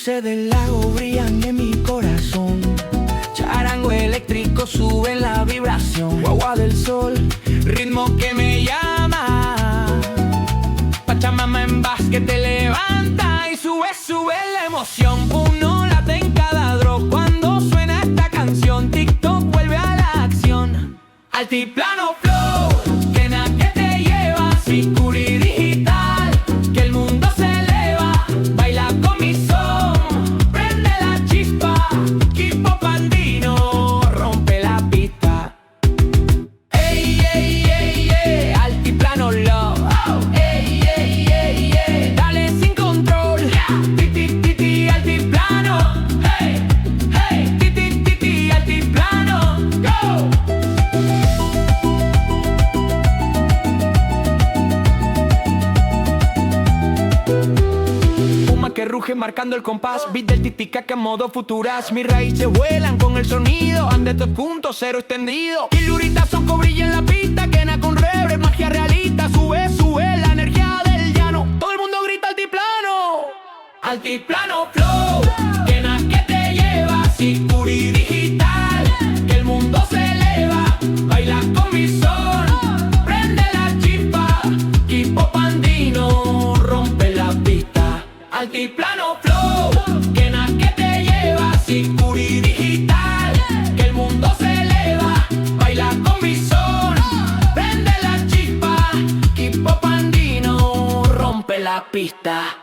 luces del lago brillan en mi corazón. Charango eléctrico sube la vibración. Guagua del sol, ritmo que me llama. Pachamama en que te levanta y sube, sube la emoción. Uno late en cada drop cuando suena esta canción. TikTok vuelve a la acción. Altiplano flow, que nadie te lleva. Sicuri digital, que el mundo se eleva. Baila con mi son, prende la chispa. Equipo Pandino, rompe la pista. Ey, ey, ey, ey, altiplano love. Ey, ey, ey, ey, dale sin control. Titi, titi, altiplano. Hey, hey, titi, titi, altiplano. Go. Que ruge marcando el compás, beat del titicaca en modo futuras. Mis raíces vuelan con el sonido, ande 2.0 extendido. Y luritas son cobrilla en la pista, quena con rebre, magia realista. Sube, sube la energía del llano. Todo el mundo grita altiplano. Altiplano flow, quena que te lleva. Sicuri digital, que el mundo se eleva. Baila con mi son, prende la chispa. Equipo Pandino, rompe la pista. Altiplano flow, que te lleva. Sicuri digital, que el mundo se eleva. Baila con mi son, prende la chispa. Equipo Pandino, rompe la pista.